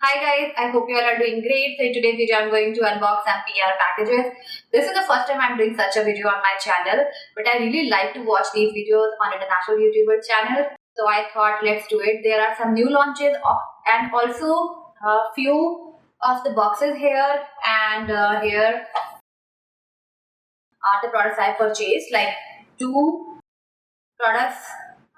Hi guys, I hope you all are doing great. So in today's video I'm going to unbox some PR packages. This is the first time I'm doing such a video on my channel, but I really like to watch these videos on international YouTuber channel. So I thought let's do it. There are some new launches and also a few of the boxes here, and here are the products I purchased, like two products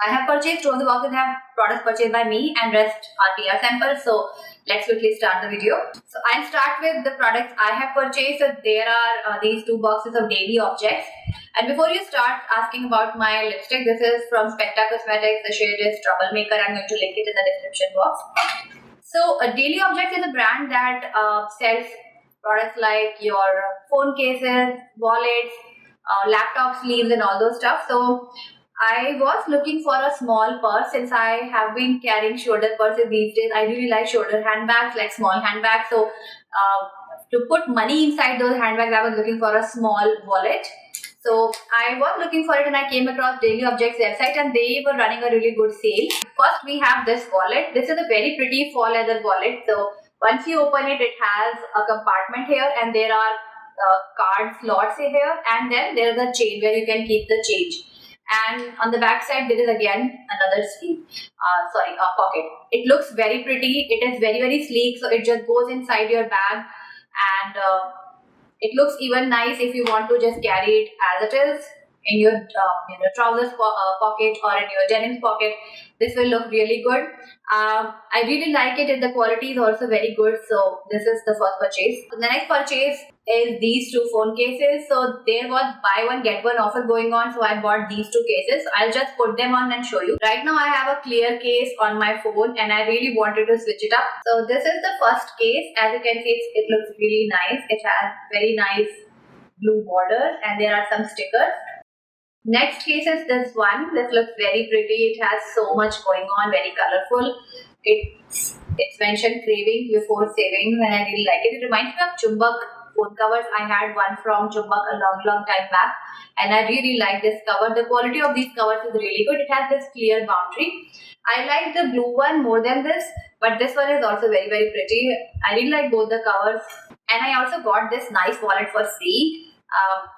I have purchased. Two of the boxes have products purchased by me and rest are PR samples. So let's quickly start the video. So I'll start with the products I have purchased. So there are these two boxes of daily objects. And before you start asking about my lipstick, this is from Specta Cosmetics. The shade is Troublemaker. I'm going to link it in the description box. So Daily Objects is a brand that sells products like your phone cases, wallets, laptop sleeves and all those stuff. So I was looking for a small purse since I have been carrying shoulder purses these days. I really like shoulder handbags, like small handbags. So to put money inside those handbags, I was looking for a small wallet. So I was looking for it and I came across Daily Objects website and they were running a really good sale. First we have this wallet. This is a very pretty faux leather wallet. So once you open it, it has a compartment here and there are card slots here, and then there is a chain where you can keep the change. And on the back side there is again another pocket. It looks very pretty. It is very sleek, so it just goes inside your bag, and it looks even nice if you want to just carry it as it is in your trousers pocket or in your denim pocket. This will look really good. I really like it, and the quality is also very good. So this is the first purchase. The next purchase is these two phone cases. So there was buy one get one offer going on, so I bought these two cases. I'll just put them on and show you. Right now I have a clear case on my phone and I really wanted to switch it up. So this is the first case. As you can see, it looks really nice. It has very nice blue borders and there are some stickers. Next case is this one. This looks very pretty. It has so much going on, very colorful. It's mentioned cravings before savings and I really like it. It reminds me of Chumbak phone covers. I had one from Chumbak a long time back and I really like this cover. The quality of these covers is really good. It has this clear boundary. I like the blue one more than this, but this one is also very pretty. I really like both the covers, and I also got this nice wallet for free.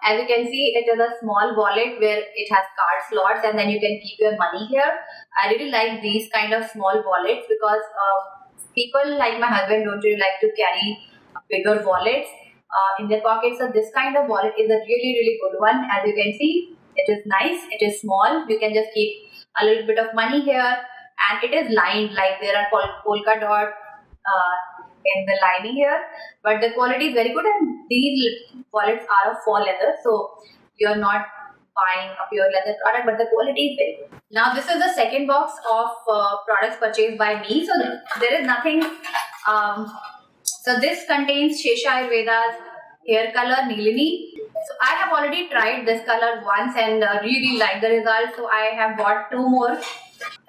As you can see, it is a small wallet where it has card slots and then you can keep your money here. I really like these kind of small wallets because people like my husband don't really like to carry bigger wallets in their pockets. So this kind of wallet is a really good one. As you can see, it is nice, it is small. You can just keep a little bit of money here, and it is lined, like there are polka dot in the lining here, but the quality is very good, and these wallets are of faux leather, so you're not buying a pure leather product, but the quality is very good. Now this is the second box of products purchased by me. So there is nothing. So this contains Shesha Ayurveda's hair color Nilini. So I have already tried this color once and really like the result. So I have bought two more.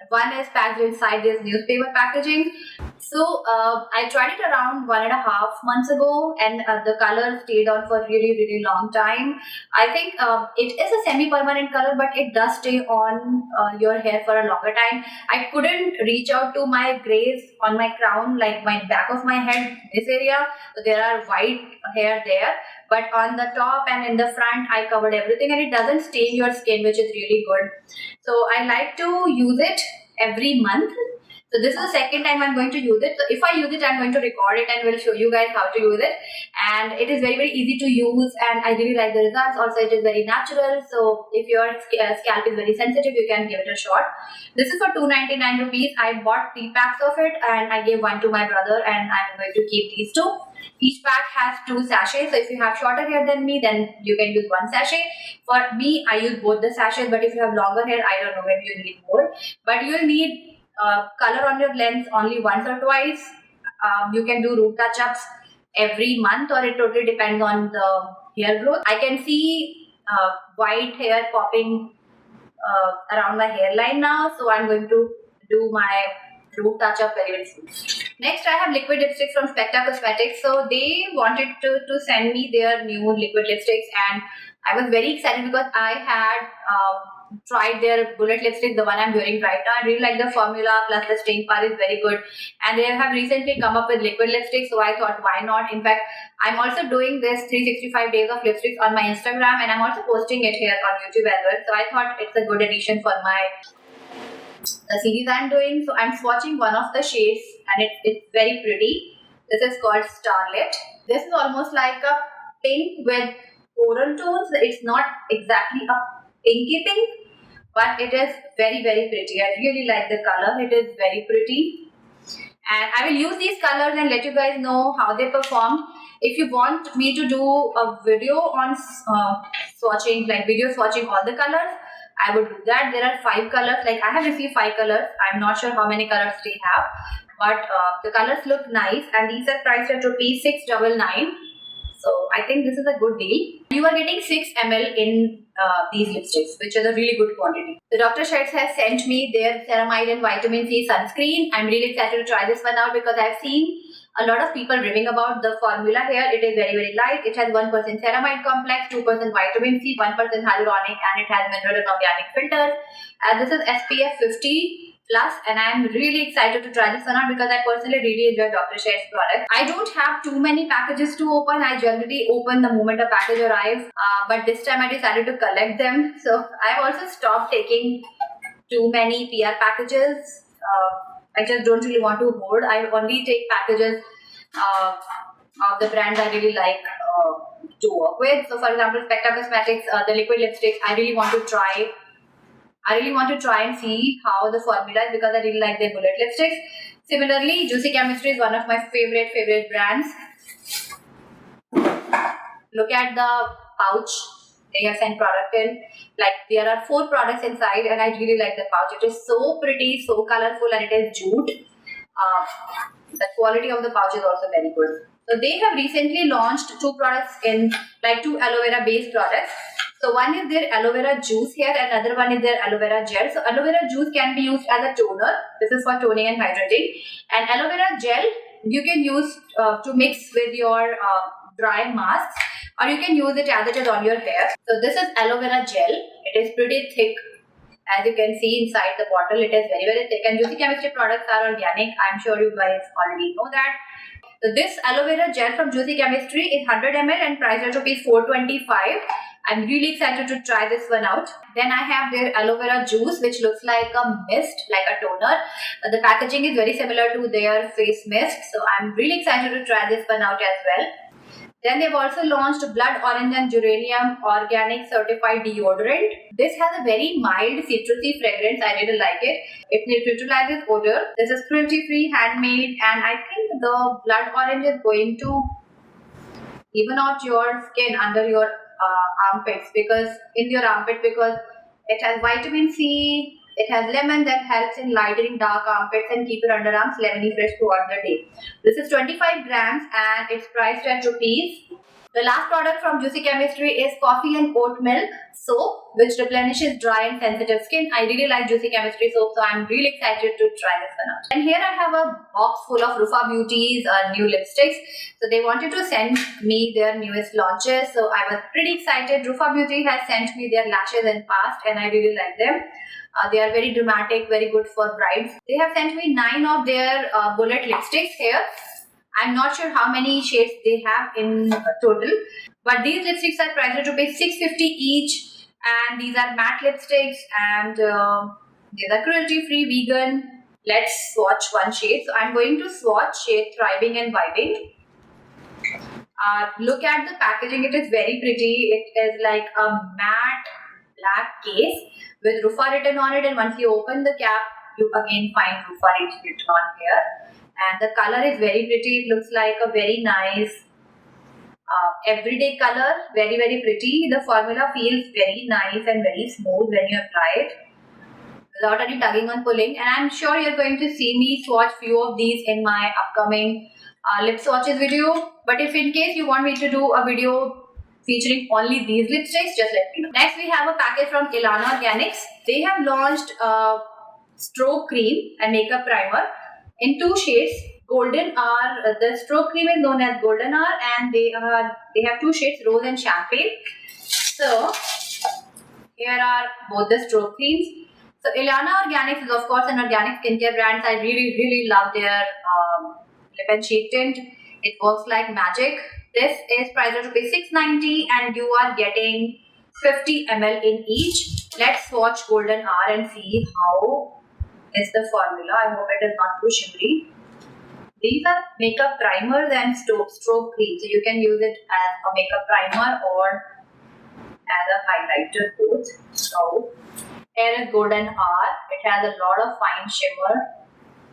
One is packed inside this newspaper packaging. So I tried it around 1.5 months ago, and the color stayed on for really long time. I think it is a semi-permanent color, but it does stay on your hair for a longer time. I couldn't reach out to my grays on my crown, like my back of my head, this area. So there are white hair there, but on the top and in the front I covered everything, and it doesn't stain your skin, which is really good. So I like to use it every month. So this is the second time I'm going to use it. So if I use it, I'm going to record it and will show you guys how to use it. And it is very easy to use, and I really like the results. Also, it is very natural. So if your scalp is very sensitive, you can give it a shot. This is for 299 rupees. I bought 3 packs of it and I gave one to my brother, and I'm going to keep these two. Each pack has 2 sachets. So if you have shorter hair than me, then you can use 1 sachet. For me, I use both the sachets, but if you have longer hair, I don't know, maybe you need more. But you'll need color on your lens only once or twice. You can do root touch-ups every month, or it totally depends on the hair growth. I can see white hair popping around my hairline now, so I'm going to do my root touch-up very soon. Next, I have liquid lipsticks from Specta Cosmetics. So they wanted to send me their new liquid lipsticks, and I was very excited because I had tried their bullet lipstick, the one I'm wearing right now. I really like the formula, plus the staying power is very good. And they have recently come up with liquid lipstick, so I thought why not. In fact, I'm also doing this 365 days of lipsticks on my Instagram, and I'm also posting it here on YouTube as well. So I thought it's a good addition for the series I'm doing. So I'm swatching one of the shades, and it's very pretty. This is called Starlit. This is almost like a pink with coral tones. It's not exactly a pinky pink, but it is very, very pretty. I really like the color. It is very pretty. And I will use these colors and let you guys know how they perform. If you want me to do a video on swatching, like video swatching all the colors, I would do that. There are 5 colors. Like I have received 5 colors. I'm not sure how many colors they have, but the colors look nice, and these are priced at ₹699. So I think this is a good deal. You are getting 6 ml in these lipsticks, which is a really good quantity. The Dr. Sheth's has sent me their Ceramide and Vitamin C sunscreen. I'm really excited to try this one out because I've seen a lot of people raving about the formula here. It is very, very light. It has 1% ceramide complex, 2% vitamin C, 1% hyaluronic, and it has mineral and organic filters. And this is SPF 50 plus, and I'm really excited to try this one out because I personally really enjoy Dr. Sheth's product. I don't have too many packages to open. I generally open the moment a package arrives, but this time I decided to collect them. So I've also stopped taking too many PR packages. I just don't really want to hoard. I only take packages of the brands I really like to work with. So for example, Spectra Cosmetics, the liquid lipsticks, I really want to try and see how the formula is because I really like their bullet lipsticks. Similarly, Juicy Chemistry is one of my favorite brands. Look at the pouch they have sent product in. Like there are 4 products inside, and I really like the pouch. It is so pretty, so colorful, and it is jute. The quality of the pouch is also very good. So they have recently launched 2 products in, like 2 aloe vera based products. So one is their aloe vera juice here, and another one is their aloe vera gel. So aloe vera juice can be used as a toner. This is for toning and hydrating. And aloe vera gel you can use to mix with your dry masks, or you can use it as it is on your hair. So this is aloe vera gel. It is pretty thick. As you can see inside the bottle, it is very, very thick. And Juicy Chemistry products are organic. I'm sure you guys already know that. So this aloe vera gel from Juicy Chemistry is 100 ml and priced at ₹425. I'm really excited to try this one out. Then I have their aloe vera juice, which looks like a mist, like a toner. The packaging is very similar to their face mist. So I'm really excited to try this one out as well. Then they've also launched Blood Orange and Geranium Organic Certified Deodorant. This has a very mild citrusy fragrance. I really like it. It neutralizes odor. This is cruelty-free, handmade, and I think the Blood Orange is going to even out your skin under your armpits, because it has vitamin C. It has lemon that helps in lightening dark armpits and keep your underarms lemony fresh throughout the day. This is 25 grams and it's priced at rupees. The last product from Juicy Chemistry is Coffee and Oat Milk Soap, which replenishes dry and sensitive skin. I really like Juicy Chemistry soap, so I'm really excited to try this one out. And here I have a box full of Rufa Beauty's new lipsticks. So they wanted to send me their newest launches, so I was pretty excited. Rufa Beauty has sent me their lashes in past, and I really like them. They are very dramatic, very good for brides. They have sent me 9 of their bullet lipsticks here. I'm not sure how many shades they have in total, but these lipsticks are priced at ₹650 each, and these are matte lipsticks, and these are cruelty-free, vegan. Let's swatch one shade. So I'm going to swatch shade Thriving and Vibing. Look at the packaging. It is very pretty. It is like a matte black case with Rufa written on it, and once you open the cap, you again find Rufa written on here. And the color is very pretty. It looks like a very nice everyday color. Very, very pretty. The formula feels very nice and very smooth when you apply it without any tugging or pulling. And I'm sure you're going to see me swatch few of these in my upcoming lip swatches video. But if in case you want me to do a video featuring only these lipsticks, just let me know. Next we have a package from Ilana Organics. They have launched Stroke Cream and Makeup Primer in 2 shades. Golden R, the stroke cream is known as Golden R, and they have 2 shades, Rose and Champagne. So Here are both the stroke creams. So Ilana Organics is of course an organic skincare brand. I really love their lip and cheek tint. It works like magic. This is priced at rupees 690 and you are getting 50 ml in each. Let's swatch Golden Hour and see how is the formula. I hope it is not too shimmery. These are makeup primers and stroke cream. So you can use it as a makeup primer or as a highlighter both. So here is Golden Hour. It has a lot of fine shimmer.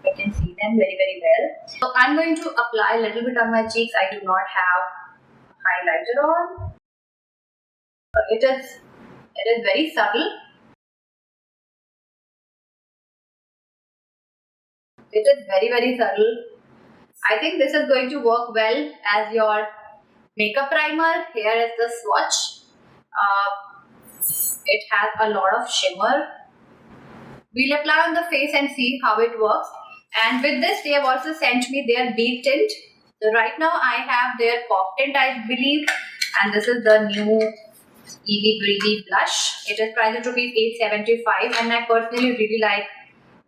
You can see them very well. So I'm going to apply a little bit on my cheeks. I do not have highlighter on. It is very subtle. It is very subtle. I think this is going to work well as your makeup primer. Here is the swatch. It has a lot of shimmer. We'll apply on the face and see how it works. And with this, they have also sent me their bead tint. So right now I have their pop tint, I believe, and this is the new EV Breezy blush. It is priced at rupees 875, and I personally really like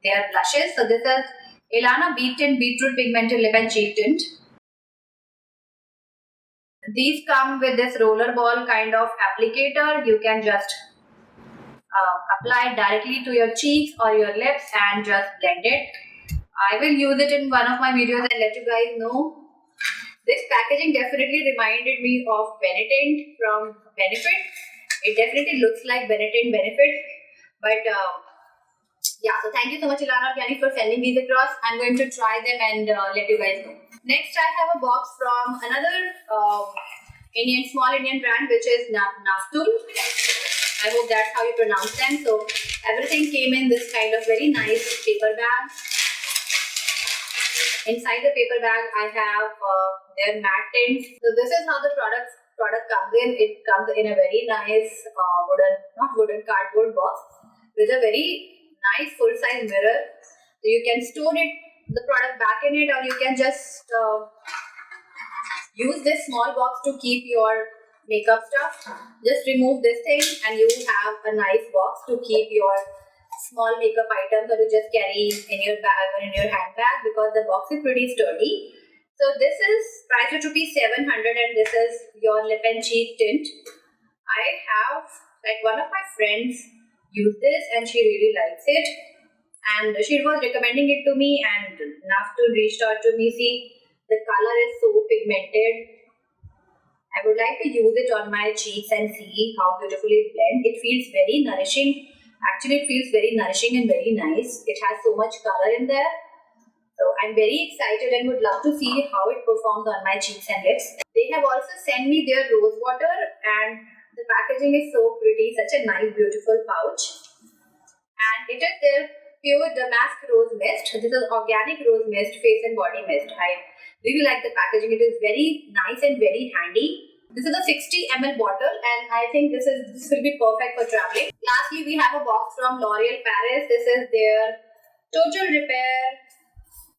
their blushes. So this is Ilana Bead Tint Beetroot Pigmented Lip and Cheek Tint. These come with this rollerball kind of applicator. You can just apply it directly to your cheeks or your lips and just blend it. I will use it in one of my videos and let you guys know. This packaging definitely reminded me of Benetint from Benefit. It definitely looks like Benetint Benefit. But yeah, so thank you so much Ilana Organics for sending these across. I'm going to try them and let you guys know. Next I have a box from another small Indian brand which is Naftul. I hope that's how you pronounce them. So everything came in this kind of very nice paper bag. Inside the paper bag, I have their matte tints. So this is how the product comes in. It comes in a very nice cardboard box with a very nice full-size mirror. So you can store the product back in it, or you can just use this small box to keep your makeup stuff. Just remove this thing and you have a nice box to keep your small makeup items or to just carry in your bag or in your handbag, because the box is pretty sturdy. So this is priced at rupees 700 and this is your lip and cheek tint. I have one of my friends used this and she really likes it and she was recommending it to me, and Naftul reached out to me. See, the color is so pigmented. I would like to use it on my cheeks and see how beautifully it blends. It feels very nourishing. Actually, it feels very nourishing and very nice. It has so much color in there. So I'm very excited and would love to see how it performs on my cheeks and lips. They have also sent me their rose water and the packaging is so pretty. Such a nice, beautiful pouch. And it is their pure damask rose mist. This is organic rose mist, face and body mist. I really like the packaging. It is very nice and very handy. This is a 60 ml bottle and I think this will be perfect for traveling. Lastly, we have a box from L'Oreal Paris. This is their Total Repair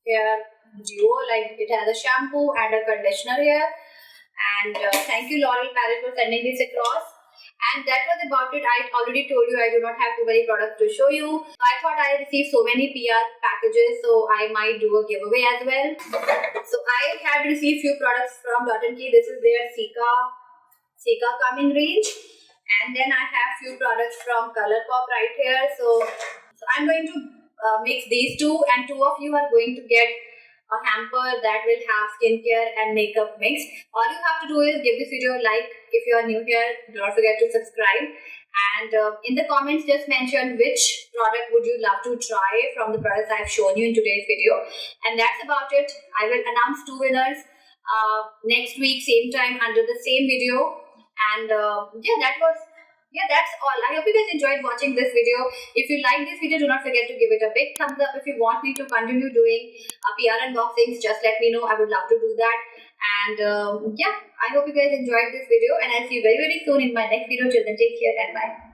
Hair Duo. It has a shampoo and a conditioner here. And thank you L'Oreal Paris for sending this across. And that was about it. I already told you I do not have too many products to show you. So I thought I received so many PR packages, so I might do a giveaway as well. So I had received few products from Dot & Key. This is their Sika Calming range. And then I have few products from Colourpop right here. So I'm going to mix these two, and two of you are going to get a hamper that will have skincare and makeup mixed. All you have to do is give this video a like. If you are new here, do not forget to subscribe. And in the comments, just mention which product would you love to try from the products I have shown you in today's video. And that's about it. I will announce two winners next week, same time, under the same video. And that's all. I hope you guys enjoyed watching this video. If you like this video, do not forget to give it a big thumbs up. If you want me to continue doing PR unboxings, just let me know. I would love to do that. And I hope you guys enjoyed this video, and I'll see you very soon in my next video. Till then, take care and bye.